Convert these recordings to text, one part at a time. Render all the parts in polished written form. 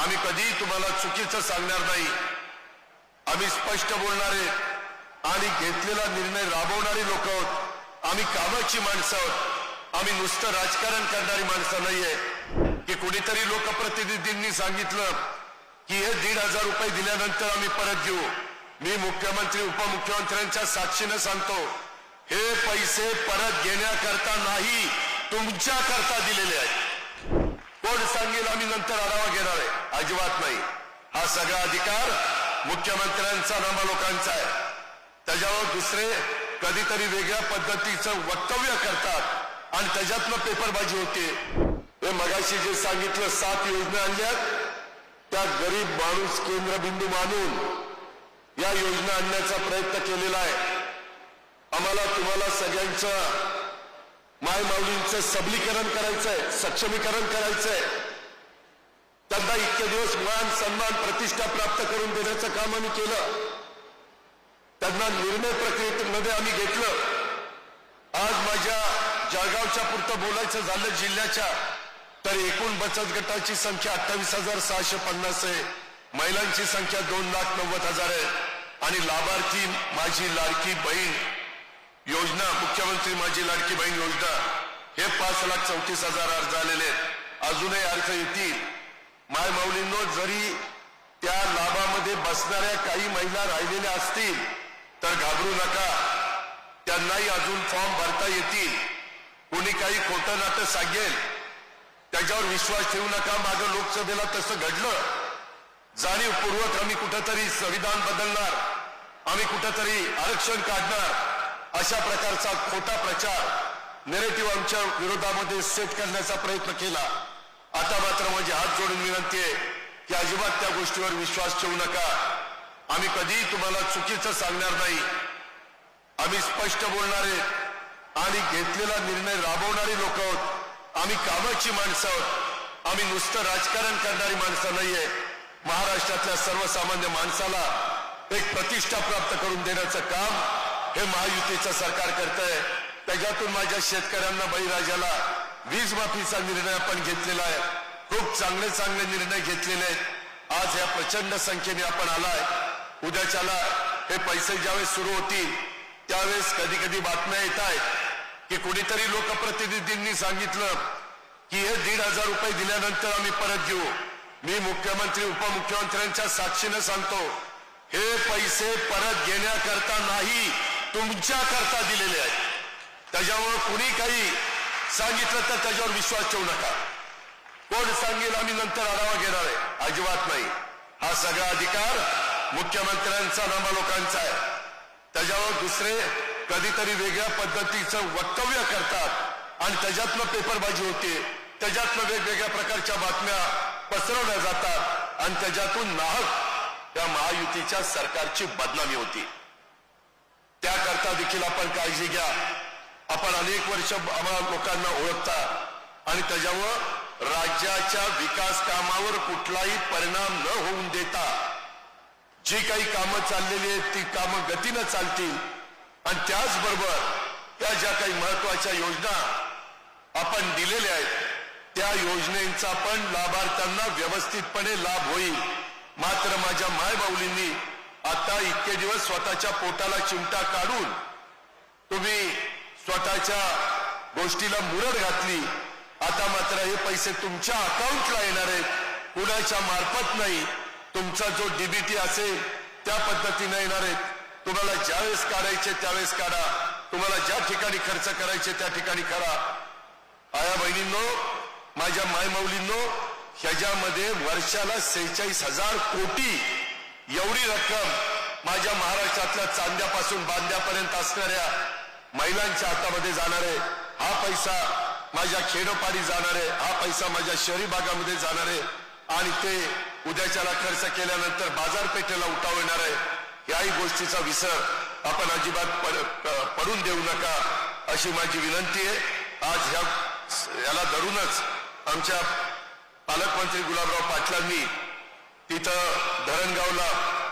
आम्ही कधीही तुम्हाला चुकीचं सांगणार नाही। आम्ही स्पष्ट बोलणारे आणि घेतलेला निर्णय राबवणारी लोक आहोत। आम्ही कामाची माणसं आहोत। आम्ही नुसतं राजकारण करणारी माणसं नाहीये की कुणीतरी लोकप्रतिनिधींनी सांगितलं की हे 1,500 रुपये दिल्यानंतर आम्ही परत घेऊ। मी मुख्यमंत्री उपमुख्यमंत्र्यांच्या साक्षीने सांगतो, हे पैसे परत घेण्याकरता नाही, तुमच्याकरता दिलेले आहेत। कोण सांगेल आम्ही नंतर आढावा घेणार आहे? अजिबात नाही। हा सगळा अधिकार मुख्यमंत्र्यांचा नामालोकांचा आहे। त्याच्यावर दुसरे कधीतरी वेगळ्या पद्धतीचं वक्तव्य करतात आणि त्याच्यातनं पेपरबाजी होते। हे मगाशी जे सांगितलं 7 योजना आणल्यात, त्या गरीब माणूस केंद्रबिंदू मानून या योजना आणण्याचा प्रयत्न केलेला आहे। आम्हाला तुम्हाला सगळ्यांचं मायमाऊलींचं सबलीकरण करायचंय, सक्षमीकरण करायचंय। त्यांना इतके दिवस मान सन्मान प्रतिष्ठा प्राप्त करून देण्याचं काम आम्ही केलं। त्यांना निर्णय प्रक्रियेमध्ये आम्ही घेतलं। आज माझ्या जळगावच्या पुरतं बोलायचं झालं जिल्ह्याच्या, तर एकूण बचत गटाची संख्या 28,650 आहे। महिलांची संख्या 2,90,000 आहे आणि लाभार्थी माझी लाडकी बहीण योजना, मुख्यमंत्री माझी लाडकी बहीण योजना, हे 5,34,000 अर्ज आलेले आहेत। अजूनही अर्ज येतील। मायमाऊलींनो, जरी त्या लाभामध्ये बसणाऱ्या काही महिला राहिलेल्या असतील तर घाबरू नका, त्यांनाही अजून फॉर्म भरता येतील। कोणी काही खोटं नाटं सांगेल त्याच्यावर विश्वास ठेवू नका। मागं लोकसभेला तसं घडलं। जाणीवपूर्वक आम्ही कुठेतरी संविधान बदलणार, आम्ही कुठेतरी आरक्षण काढणार, अशा प्रकारचा खोटा प्रचार नेरेटिव्ह आमच्या विरोधामध्ये सेट करण्याचा प्रयत्न केला। आता मात्र माझी हात जोडून विनंती आहे की अजिबात त्या गोष्टीवर विश्वास ठेवू नका। आम्ही कधीही तुम्हाला चुकीचं सांगणार नाही। आम्ही स्पष्ट बोलणारे आणि घेतलेला निर्णय राबवणारी लोक आहोत। आम्ही कामाची माणसं आहोत। आम्ही नुसतं राजकारण करणारी माणसं नाहीये। महाराष्ट्रातल्या सर्वसामान्य माणसाला एक प्रतिष्ठा प्राप्त करून देण्याचं काम हे महायुतीचं सरकार करतंय। त्याच्यातून माझ्या शेतकऱ्यांना, बळीराजाला वीज माफीचा निर्णय आपण घेतलेला आहे। खूप चांगले चांगले निर्णय घेतलेले आहेत। आज या प्रचंड संख्येने आपण आलाय। उद्याच्याला हे पैसे ज्यावेळेस सुरू होतील त्यावेळेस कधी कधी बातम्या येत आहेत की कुणीतरी लोकप्रतिनिधींनी सांगितलं की हे 1,500 रुपये दिल्यानंतर आम्ही परत घेऊ। मी मुख्यमंत्री उपमुख्यमंत्र्यांच्या साक्षीने सांगतो, हे पैसे परत घेण्याकरता नाही, तुमच्याकरता दिलेले आहेत। त्याच्यामुळे कुणी काही सांगितलं तर त्याच्यावर विश्वास ठेवू नका। कोण सांगेल आम्ही नंतर आढावा घेणार आहे? अजिबात नाही। हा सगळा अधिकार मुख्यमंत्र्यांचा नामालोकांचा आहे। त्याच्यावर दुसरे कधीतरी वेगळ्या पद्धतीचं वक्तव्य करतात आणि त्याच्यातनं पेपरबाजी होते। त्याच्यातनं वेगवेगळ्या प्रकारच्या बातम्या पसरवल्या जातात आणि त्याच्यातून नाहक या महायुतीच्या सरकारची बदनामी होती। त्याकरता देखील आपण काळजी घ्या। आपण अनेक वर्ष आम्हा लोकांना ओळखता आणि त्याच्यावर राज्याच्या विकास कामावर कुठलाही परिणाम न होऊन देता जी काही कामं चाललेली आहेत ती कामं गतीनं चालतील आणि त्याचबरोबर त्या ज्या काही महत्वाच्या योजना आपण दिलेल्या आहेत त्या योजनेचा पण लाभार्थ्यांना व्यवस्थितपणे लाभ होईल। मात्र माझ्या मायबाऊलींनी आता इतके दिवस स्वतःच्या पोटाला चिमटा काढून तुम्ही स्वतःच्या गोष्टीला मुरड घातली। आता मात्र हे पैसे तुमच्या अकाउंटला येणार आहेत, कुणाच्या मार्फत नाही। तुमचा जो डीबीटी असेल त्या पद्धतीने येणार आहेत। तुम्हाला ज्यावेळेस काढायचे त्यावेळेस काढा, तुम्हाला ज्या ठिकाणी खर्च करायचे त्या ठिकाणी करा। आया बहिणींनो, माझ्या मायमाऊलींनो, ह्याच्यामध्ये वर्षाला 46,000 कोटी एवढी रक्कम माझ्या महाराष्ट्रातल्या चांद्यापासून बांद्यापर्यंत असणाऱ्या महिलांच्या हातामध्ये जाणार आहे। हा पैसा माझ्या खेडोपाडी जाणार आहे, हा पैसा माझ्या शहरी भागामध्ये जाणार आहे आणि ते उद्याच्याला खर्च केल्यानंतर बाजारपेठेला उठाव येणार आहे। याही गोष्टीचा विसर आपण अजिबात पडून देऊ नका अशी माझी विनंती आहे। आज याला धरूनच आमच्या पालकमंत्री गुलाबराव पाटलांनी तिथं धरणगावला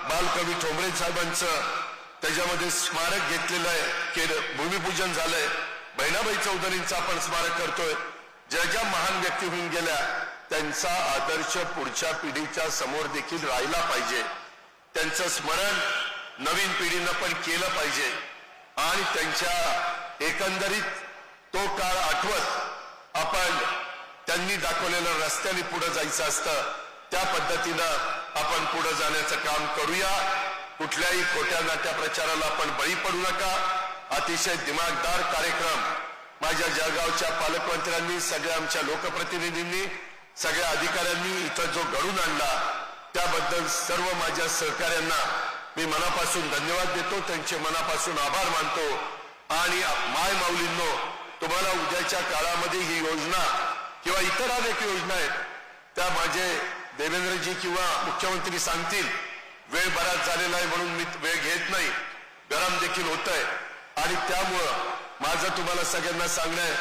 बालकवी ठोंबरे साहेबांचं त्याच्यामध्ये स्मारक घेतलेलं आहे, भूमिपूजन झालंय। बहिणाबाई चौधरींचं आपण स्मारक करतोय, ज्या ज्या महान व्यक्ती होऊन गेल्या त्यांचा आदर्श पुढच्या पिढीच्या समोर देखील राहिला पाहिजे. त्यांचं स्मरण नवीन पिढीनं पण केलं पाहिजे आणि त्यांच्या एकंदरीत तो काळ आठवत आपण त्यांनी दाखवलेलं रस्त्याने पुढे जायचं असतं त्या पद्धतीनं आपण पुढे जाण्याचं काम करूया. कुठल्याही खोट्या नाट्या प्रचाराला आपण बळी पडू नका. अतिशय दिमागदार कार्यक्रम माझ्या जळगावच्या पालकमंत्र्यांनी, सगळ्या आमच्या लोकप्रतिनिधींनी, सगळ्या अधिकाऱ्यांनी इथं जो घडून आणला त्याबद्दल सर्व माझ्या सहकाऱ्यांना मी मनापासून धन्यवाद देतो, त्यांचे मनापासून आभार मानतो. आणि माय माऊलींनो, तुम्हाला उद्याच्या काळामध्ये ही योजना किंवा इतर अनेक योजना आहेत त्या माझे देवेंद्रजी किंवा मुख्यमंत्री सांगतील. वेळ बराच झालेला आहे म्हणून मी वेळ घेत नाही, गरम देखील होत आहे. आणि त्यामुळं माझं तुम्हाला सगळ्यांना सांगणं आहे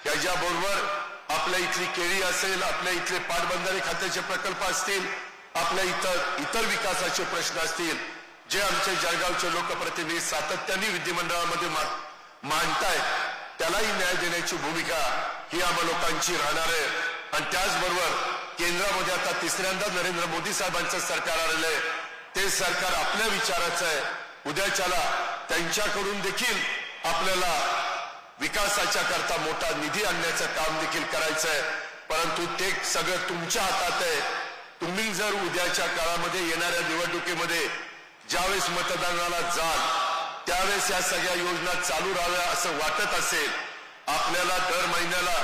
की याच्याबरोबर आपल्या इथली केळी असेल, आपल्या इथले पाटबंधारे खात्याचे प्रकल्प असतील, आपल्या इतर विकासाचे प्रश्न असतील, जे आमचे जळगावचे लोकप्रतिनिधी सातत्याने विधिमंडळामध्ये मांडतायत त्यालाही न्याय देण्याची भूमिका ही आम्हा लोकांची राहणार आहे. आणि त्याचबरोबर केंद्रामध्ये आता तिसऱ्यांदा नरेंद्र मोदी साहेबांचं सरकार आलेलं आहे. ते सरकार आपल्या विचाराचं आहे. उद्याच्याला त्यांच्याकडून देखील आपल्याला विकासाच्या करता मोठा निधी आणण्याचं काम देखील करायचं आहे. परंतु ते सगळं तुमच्या हातात आहे. तुम्ही जर उद्याच्या काळामध्ये येणाऱ्या निवडणुकीमध्ये ज्यावेळेस मतदानाला जाल त्यावेळेस या सगळ्या योजना चालू राहाव्या असं वाटत असेल, आपल्याला दर महिन्याला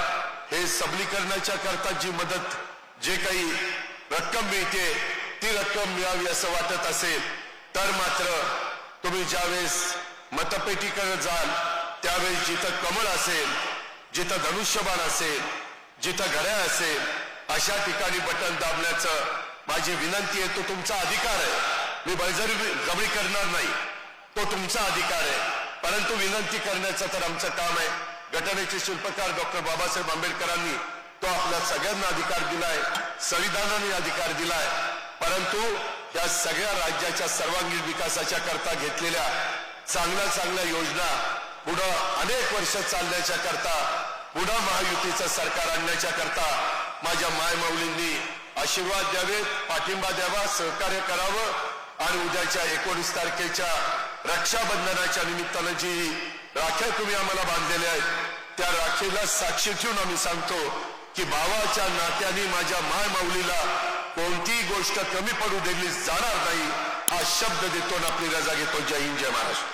हे सबलीकरणाच्या करता जी मदत, जे काही रक्कम मिळते ती रक्कम मिळावी असं वाटत असेल तर मात्र तुम्ही ज्यावेळेस मतपेटीकडे जाल त्यावेळेस जिथं कमळ असेल, जिथं धनुष्यबाण असेल, जिथं घड्याळ असेल अशा ठिकाणी बटन दाबण्याचं माझी विनंती आहे. तो तुमचा अधिकार आहे. मी बळजबरी करणार नाही, तो तुमचा अधिकार आहे. परंतु विनंती करण्याचं तर आमचं काम आहे. घटनेचे शिल्पकार डॉक्टर बाबासाहेब आंबेडकरांनी तो आपल्या सगळ्यांना अधिकार दिलाय, संविधानाने अधिकार दिलाय. परंतु या सगळ्या राज्याच्या सर्वांगीण विकासाच्या करता घेतलेल्या चांगल्या योजना पुढं अनेक वर्ष चालण्याच्या करता, पुढं महायुतीचं सरकार आणण्याच्या करता माझ्या मायमाऊलींनी आशीर्वाद द्यावेत, पाठिंबा द्यावा, सहकार्य करावं. आणि उद्याच्या 19 तारखेच्या रक्षाबंधनाच्या निमित्तानं जी राख्या तुम्ही आम्हाला बांधलेल्या आहेत त्या राखीला साक्षी ठेवून आम्ही सांगतो की भावाच्या नात्याने माझ्या माय माऊलीला कोणतीही गोष्ट कमी पडू दिली जाणार नाही हा शब्द देतो आणि आपली रजा घेतो. जय हिंद, जय महाराष्ट्र.